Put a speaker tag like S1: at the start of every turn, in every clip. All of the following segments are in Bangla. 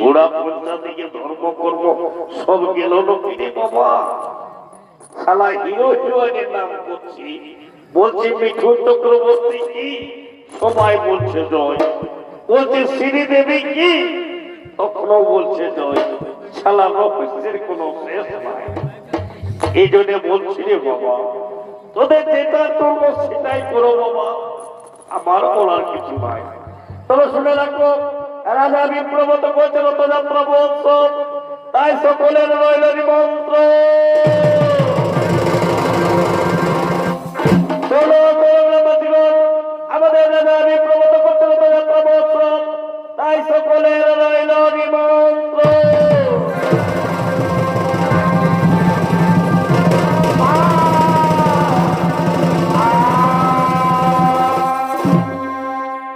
S1: ঘোড়া পঞ্চা দিকে ধর্ম কর্ম সব গেল লোকে বাবা। শালা হিরো হিরোইনের নাম করছি, বলছি মিঠুন চক্রবর্তী কি, সবাই বলছে জয়। বলছে শ্রীদেবী কি, তখনও বলছে জয়। শালা রহস্যের কোনো শেষ নাই। এই জন্য বলছি রে বাবা, তোদের যেটা করবো সেটাই করো বাবা, আমার বলার কিছু নাই। তবে শুনে রাখো, রাজা বিপ্রবত বলছে রথযাত্রা মহোৎসব, তাই সকলের রইল নিমন্ত্র। আমাদের রাজা বিপ্রবত করছে রথযাত্রা মহোৎসব, তাই সকলের রইল নিমন্ত্র।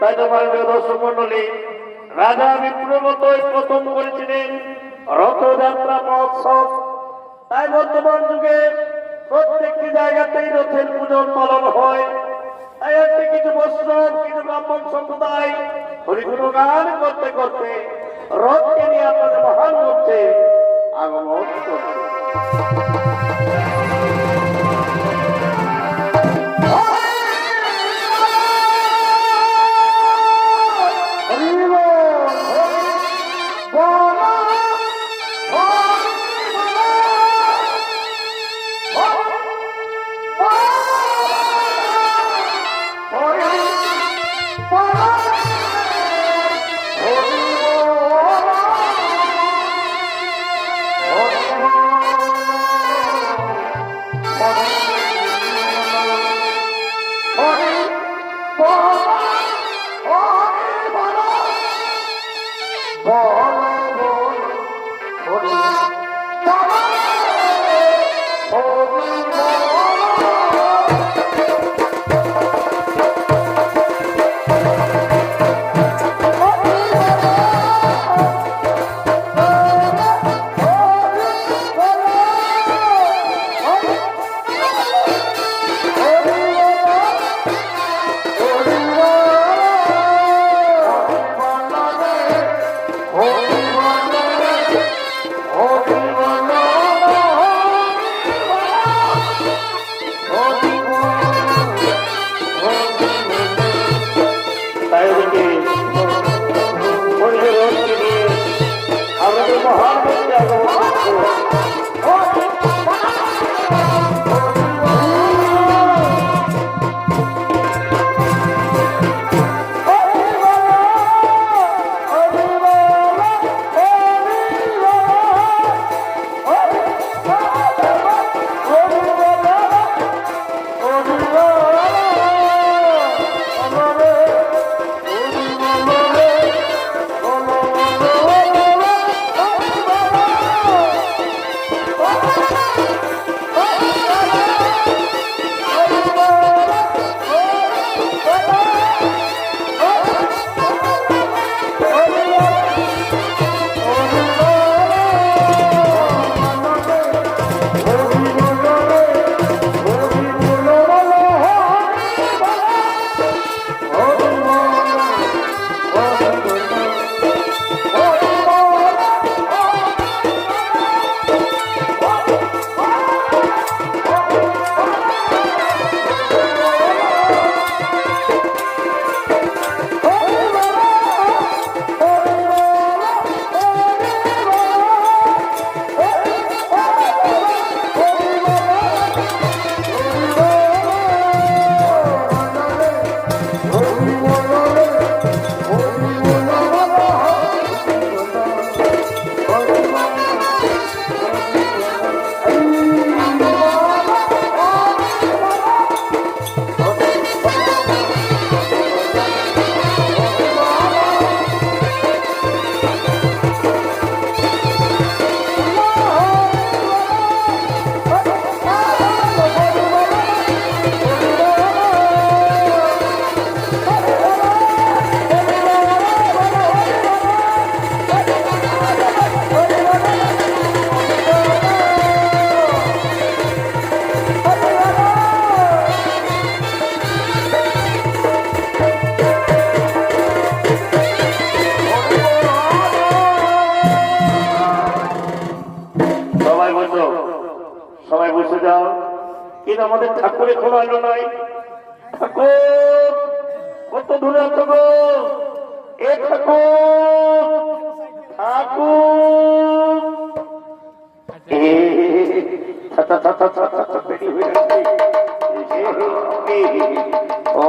S1: তাই তোমার দর্শক মন্ডলী, রাজা বিপ্রবত প্রথম করেছিলেন রথযাত্রা মহোৎসব। তাই বর্তমান যুগে প্রত্যেকটি জায়গাতেই রথের পূজন পালন হয়। তাই আজকে কিছু বৈষ্ণব, কিছু ব্রাহ্মণ সম্প্রদায় হরিগুণ গান করতে করতে রথকে নিয়ে আপনাদের মহান মঞ্চে আগমন করছে। বসে যাও। কিন্তু আমাদের ঠাকুরে খোলা এলো নাই। ঠাকুর কত দূরে আছো গো? এ ঠাকুর, ঠাকুর ও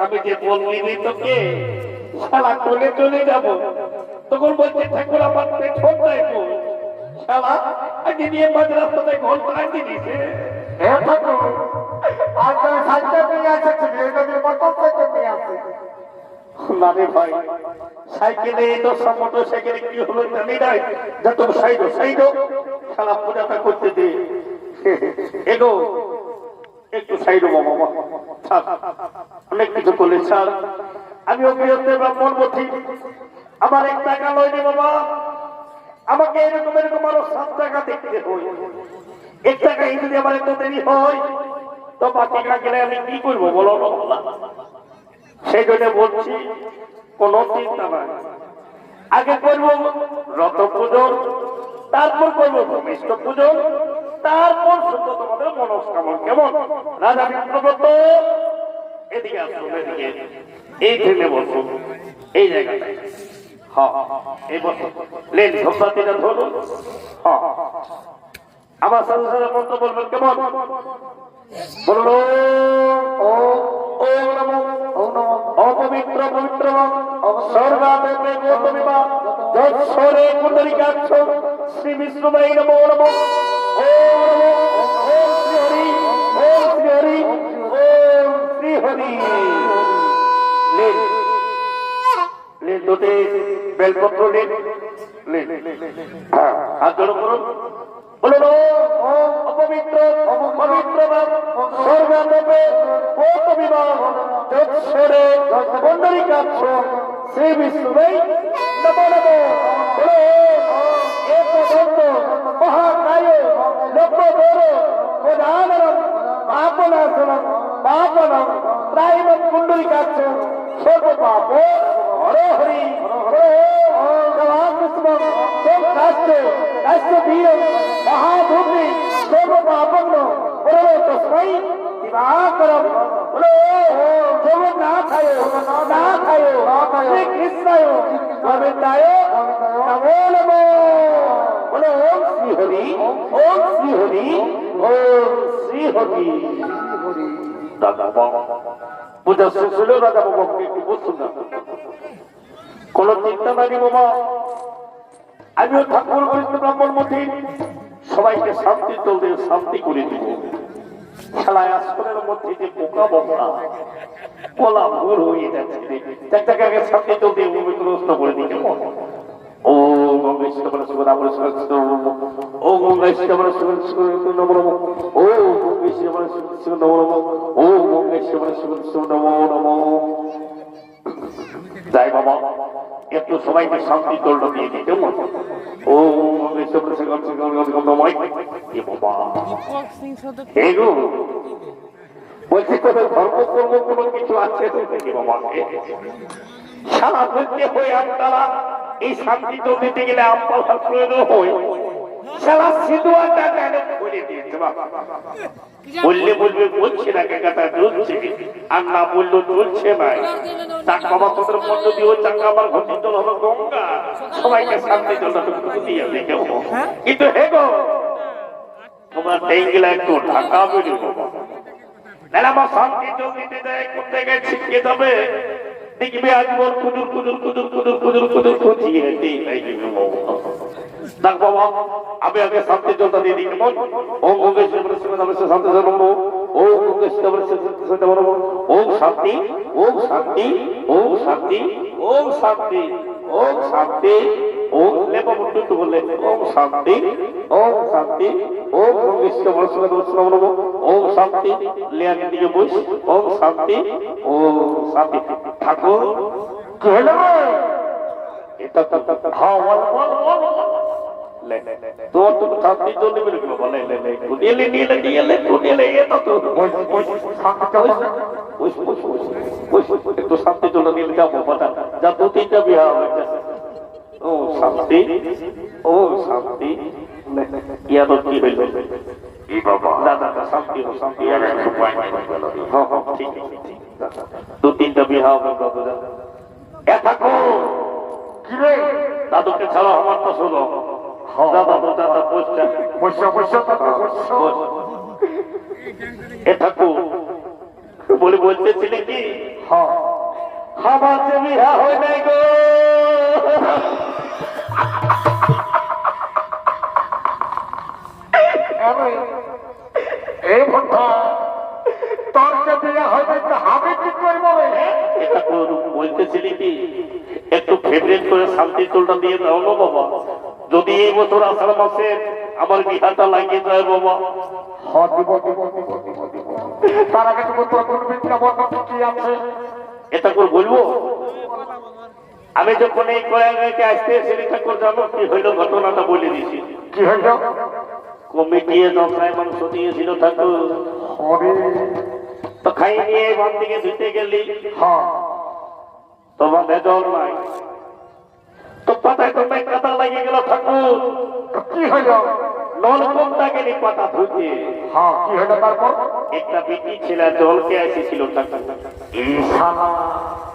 S1: আমি যে বললি তোকে শালা কোলে চলে যাব, তখন বলছে ঠাকুর আমার পেছন যাইব। শালা আগে নিয়ে মাদ্রাসাতে ঘন্টা আগে দিছে। ভাই সাইকেলে মোটর সাইকেলে কি হলো জানি নাই, যত সাইডো সাইডো শালা পূজাটা করতে দে। এগো একটু সাইডো বাবা, অনেক কিছু করলে স্যার। আমি অভিযুক্তের ব্রাহ্মণ বলছি, আমার 1 টাকা লয়নি বাবা, আমাকে এরকম এরকম আরো 7 টাকা দেখতে হয়। 1 টাকা যদি আমার এত দেরি হয় তো বাকি টাকা গেলে আমি কি করবো বলো? সেই জন্য বলছি কোন চিন্তা নাই, আগে করবো রথ পুজো, তারপর করবো ভূমিষ্ঠ পুজো, তারপর শুদ্ধ তোমাদের মনস্কামনা। কেমন রাজা বিপ্রদত্ত? এদিকে আসুন, এদিকে এই ট্রেনে বসুন, এই জায়গাটায়। হ্যাঁ এই বসুন, লেন ধূপবাতিটা ধরুন। হ্যাঁ আমার সাথে সাথে মন্ত্র বলবেন। কেমন বলুন? অপবিত্র পবিত্র সর্বাদেবে গৌতমিমা যৎসরে কুণ্ডলিকাক্ষ শ্রী বিষ্ণুময় নমো নমঃ। ওম শ্রী হরি, ওম শ্রী হরি, ওম শ্রী হরি। লেন দুটি বেলপত্র লেন, হাত জড়ো করুন। বলুন অপবিত্র পবিত্র সর্বাদেবে গৌতমিমা যৎসরে কুণ্ডলিকাক্ষ শ্রী বিষ্ণুময় নমো নমঃ। মহাকায় লক্ষ্মণ প্রধানম পাপনাশনম পাপনম ত্রায়ম কুণ্ডলিকাক্ষ সর্বপাপ হরে হরি। মহাভূমি সর্বপাপন্ন তস্मै দিবাকরম। জগন্নাথায় নাথায় শ্রীকৃষ্ণায় গোবিন্দায় নমো নমঃ। বলো ওম শ্রী হরি, ওম শ্রী হরি, ওম শ্রী হরি। দাদা বাবা পূজা শেষ হলেও রাজা বাবাকে একটু বসুন না, কোন চিন্তা নাই বাবা। আমিও ঠাকুর বৈষ্ণব ব্রাহ্মণ মধ্যে সবাইকে শান্তি চলতে শান্তি করে দিব। খেলায় আসনের মধ্যে যে পোকা বকা পোলা ভুল হয়ে যাচ্ছে, চারটাকে আগে শান্তি চলতে নষ্ট করে দিকে। ও গঙ্গেশ্বর সুগদাবর ও গঙ্গেশ্বর নমো নমঃ। ও গঙ্গেশ্বর নমো নমঃ। ও গঙ্গেশ্বর নমো নমঃ। যাই বাবা একটু সবাইকে শান্তি দণ্ড দিয়ে দিতে। ও বলছি তোদের ধর্ম কর্ম কোনো কিছু আছে সারা ধরতে হয়ে আমতলা এই শান্তি তো দিতে গেলে আমপালার প্রয়োজন হয়। সারা সিধুয়াটা কেন বলে দিয়েছে বাবা, বললে বলবে বলছে না কাকাটা চলছে, আর না বললো চলছে না। চাক বাবা তোদের মধ্য দিয়েও চাকা আমার ঘটি জল হলো গঙ্গা, সবাইকে শান্তি জলটা দিয়ে দেখে। কিন্তু হে গো তোমরা টেঙ্গিলা একটু ঢাকা বেরিয়ে বাবা, নাহলে আমার শান্তি জল দিতে দেয় কোন জায়গায় ছিটকে যাবে দেখবে আজীবন কুদুর কুদুর কুদুর কুদুর কুদুর কুদুর খুঁজিয়ে দেখ বাবা। আমি আগে শান্তি জলটা দিয়ে দিই। কেমন? ওম গঙ্গেশ্বর শান্তি জন্ম, ওম গঙ্গেশ্বর ওম শান্তি, ওম শান্তি, ওম শান্তি, ওম শান্তি, ওম শান্তি। ওম লেপা মুট্টু বললে ওম শান্তি, ওম শান্তি, ওম গঙ্গেশ্বর নমঃ। ওম শান্তি লেয়াকে দিকে বস, ওম শান্তি, ওম শান্তি। ঠাকুর কি হলো? এটা হ্যাঁ বল বল বল। তোমার তো শান্তি জল নেবে নাকি বাবা? একটু শান্তি জল নিলে যাবো বাবা, যা 2-3টা বিয়া হবে। ও শান্তি, ও শান্তি, ইয়ার কি হইল? দাদা শান্তি হো, শান্তি। হ্যাঁ হ্যাঁ ঠিক আছে, 2-3টা বিয়া হবে বাবা। এ থাকো কি রে, দাদুকে ছাড়া আমার তো শোনো। দাদা তো দাদা এ থাকো বলে বলতেছিলে কি? আমার যে বিয়া হয় নাই গো।
S2: এই কথা তোর যে বিয়ে হয় নাই তো আমি কি করবো রে?
S1: এটা বলতেছিলি কি একটু ফেভারিট করে শান্তি তোলটা দিয়ে দাও না বাবা, যদি এই বছর আষাঢ় মাসে আমার বিহাটা লাগিয়ে যায় বাবা।
S2: তার আগে তুমি তোর বিদ্যা বর্ণ কি আছে
S1: এটা করে বলবো? আমি যখন এই কয়েককে আসতে এসে ঠাকুর জানো কি হইল ঘটনাটা বলে দিছি।
S2: কি হইল?
S1: কমিটি দশায় মাংস দিয়েছিল ঠাকুর, তো খাই নিয়ে বান দিকে ধুতে গেলি, তোমার বেজল নাই, তো পাতায় তোমায় কাদা লাগিয়ে গেল ঠাকুর।
S2: কি হইল?
S1: নলকূপটা গেলি পাতা ধুতে।
S2: কি হইল তারপর?
S1: একটা বেটি ছেলে জলকে এসেছিল ঠাকুর।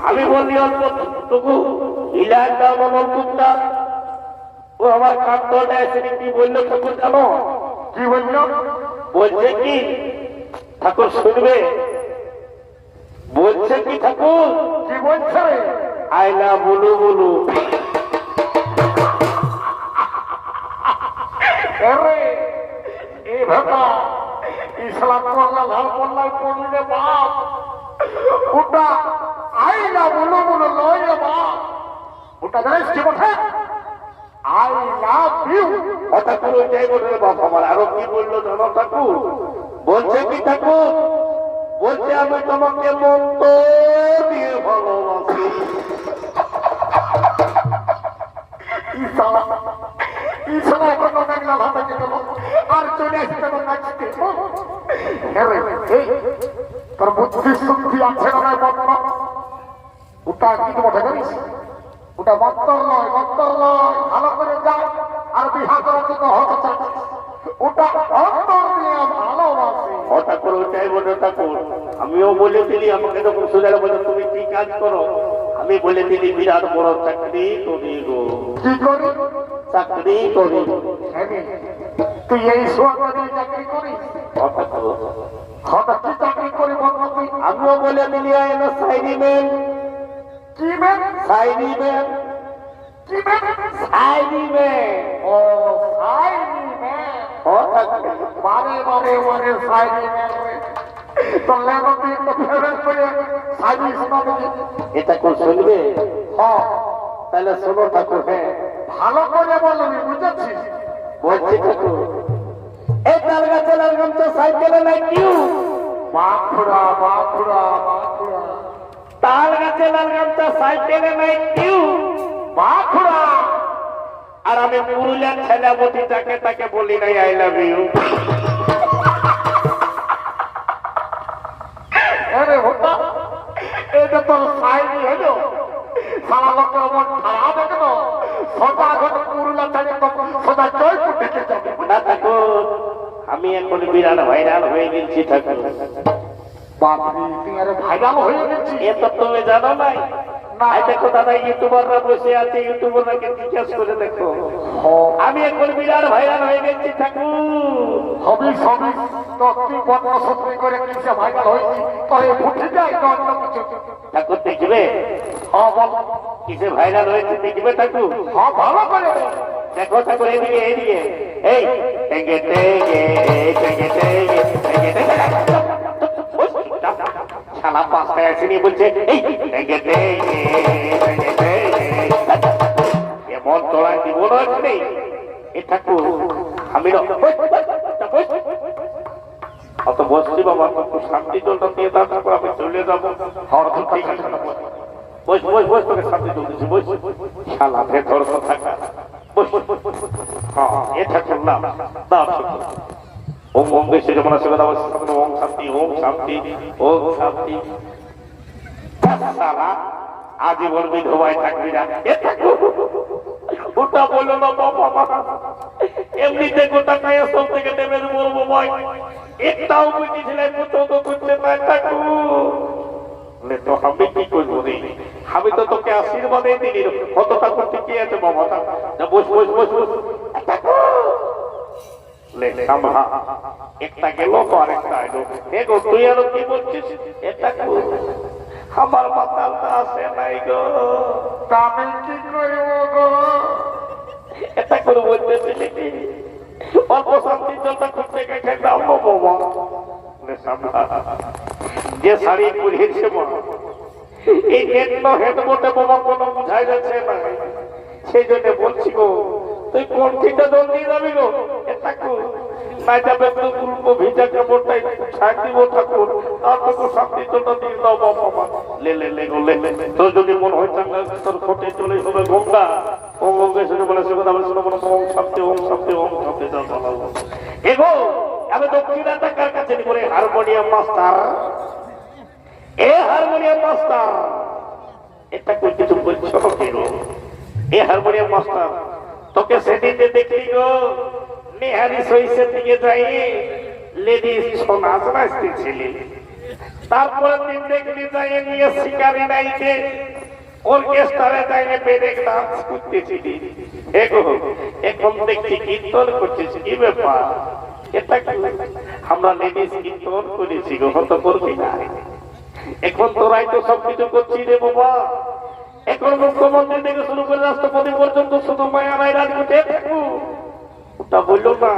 S1: আমি বললি অল্প তবু ইলার দাও নলকূপটা। ও আমার কাঠটা এসে কি বললো ঠাকুর জানো?
S2: কি বলল?
S1: বলছে কি ঠাকুর শুনবে? বলছে কি ঠাকুর?
S2: কি বলছে?
S1: আইলা বলু বলু।
S2: এই ভাষা ইসলাম করলা লাল পল্লায় পড়লি রে বাপ, ওটা আইলা বলু বলু নয় রে বাপ, ওটা জানিস কি বটে? I love you.
S1: ঠাকুর ওইটাই বলবে বাপ আমার। আরো কি বললো জানো ঠাকুর? বলছে কি ঠাকুর? বলছে আমি তোমাকে মন্দ দিয়ে ভালোবাসি।
S2: ইসলাম এখন অনেকলা ভাষা গেল আর চলে আসতে নাচতে। তোর বুদ্ধি শুদ্ধি আছে না বর্ণ? ওটা কি বটে জানিস? ওটা বত্তর নয়, বত্তর নয়। ভালো করে যাও আর বিহা করার জন্য হতে ওটা অন্তর দিয়ে ভালোবাসে।
S1: হঠাৎ করে ওইটাই বলে ঠাকুর। আমিও বলে দিলি আমাকে যখন সোজা বলে তুমি কি কাজ করো, আমি বলে দিলি বিরাট বড় চাকরি করি গো।
S2: কি করি?
S1: চাকরি করি।
S2: তুই এই সোয়াকে চাকরি করিস? হঠাৎ কি চাকরি করি বলবো তুই?
S1: আমিও বলে দিলি না সাইনি ম্যান।
S2: কি ম্যান?
S1: সাইনি ম্যান।
S2: কি ম্যান?
S1: সাইনি ম্যান।
S2: ও সাইনি ম্যান।
S1: হঠাৎ
S2: মানে মানে মানে সাইনি ম্যান। তো লেখো তুই একটু ফেরত করে সাইনি শোনা দেখি।
S1: এটা কোন শুনবে? তাহলে শোনো ঠাকুর। হ্যাঁ
S2: ভালো করে বলবি, বুঝেছিস?
S1: বলছি ঠাকুর, এই তাল গাছে লাগলাম তো সাইকেলে নাই কিউ।
S2: বাঁকুড়া বাঁকুড়া বাঁকুড়া।
S1: তাল গাছে লাগলাম তো সাইকেলে নাই কিউ।
S2: বাঁকুড়া।
S1: আর আমি পুরুলিয়ার ছেলে বটি যাকে তাকে বলি নাই আই লাভ ইউ।
S2: আরে ওটা এটা তোর সাইনি হলো। সারা লোকের মন খারাপ দেখে তো সোজা ঘটে পুরুলা থেকে সোজা জয়পুর দেখে যাবে।
S1: না ঠাকুর, আমি এখন বিরাট ভাইরাল হয়ে গেছি ঠাকুর।
S2: বাপরে, তুই আরে ভাইরাল হয়ে গেছিস?
S1: এ তো তুমি জানো নাই?
S2: না।
S1: দেখো দাদা ইউটিউবাররা বসে আছে, ইউটিউবারকে জিজ্ঞাসা করে দেখো। আমি এখন বিরাট ভাইরাল হয়ে গেছি ঠাকুর।
S2: হবি সবই তো তুই বর্ণ সত্যি করে কিসে ভাইরাল হয়েছি? তবে ফুটে যায় না অন্য কিছু।
S1: ঠাকুর দেখবে?
S2: বল।
S1: কিসে ভাইরাল হয়েছে দেখবে ঠাকুর?
S2: ভালো করে বল।
S1: দেখো ঠাকুর এদিকে এদিকে। এই টেঙ্গে টেঙ্গে টেঙ্গে টেঙ্গে টেঙ্গে টেঙ্গে। শালা পাঁচটায় আসেনি বলছে এই টেঙ্গে টেঙ্গে টেঙ্গে টেঙ্গে। এমন তোলায় দিব না এখানে। এ ঠাকুর আমি অত বসছি বাবা, একটু শান্তি জলটা দিয়ে দাও, তারপর আমি চলে যাবো। ঠিক আছে বস বস বস, তোকে শান্তি জল দিচ্ছি বস। শালা ভেতর থাকা বস বস বস। হ্যাঁ এটা করলাম না ওম ওম বেশি যেমন আছে কথা বলছে ওম শান্তি ওম শান্তি ওম শান্তি সালা আজীবন বিধবাই থাকবি না ওটা বললো না বাবা এমনিতে গোটা খাইয়া সব থেকে নেমে বলবো ভাই একটাও বুঝি ছেলে পছন্দ করছে না থাকু তো আমি কি করবো রে আমি তো তোকে আশীর্বাদে দিলি কতটা করতে কি আছে বাবা বস বস বস বস একটা গেল তো আরেকটা আইলো এগো তুই আরো কি বলছিস এটা আমার মাতালটা আসে নাই গো
S2: আমি কি করবো গো
S1: এটা করে বলতেছিলি কি অল্প শান্তি জলটা খুঁজতে গেছে দাম বাবা যে শাড়ি পরিয়েছে এই নেট হেড মোটে বাবা কোনো বুঝাই যাচ্ছে না সেই জন্য বলছি গো তুই কোন ঠিকটা জল দিয়ে যাবি গো এটা নাই যাবে তো ভিজা কাপড়টাই ছাড় দিব ঠাকুর আর তোকে শান্তি জলটা দিয়ে দাও বাবা লে লে লে গো লে তোর যদি মন হয় চাঙ্গা তোর ফটে চলে হবে ঘোমটা ওম ওম শুনে বলে সে কথা বলে শুনে বলে ওম শান্তি ওম শান্তি ওম শান্তি যা বলাবো এগো আমি দক্ষিণা টাকার কাছে করে হারমোনিয়াম মাস্টার এ হারমোনিয়াম মাস্টার এটা কই কিছু বলছো কেন এ হারমোনিয়াম মাস্টার তোকে সেদিনে দেখলি গো নেহারি সইসের দিকে যাই লেডিস সোনা নাচতেছিলি তারপরে দিন দেখলি যাই নিয়ে শিকারি নাইতে অর্কেস্ট্রারে যাইনে পেরেক ডান্স করতেছিলি এখন দেখছি কীর্তন করছিস কি ব্যাপার এটা আমরা লেডিস কীর্তন করেছি গো হত করবি না এখন তোরাই তো সবকিছু করছি রে বাবা এখন মুখ্যমন্ত্রী থেকে শুরু করে রাষ্ট্রপতি পর্যন্ত শুধু মায়া নাই রাজনীতি ওটা বললো না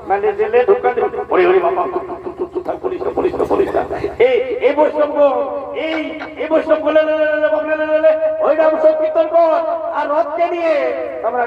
S1: মানে জেলে ঢুকা দেবে ওরে ওরে বাবা পুলিশ পুলিশ পুলিশ এই বৈষ্ণব এই বৈষ্ণব বলে ওই নাম সব কীর্তন কর আর রথকে নিয়ে আমরা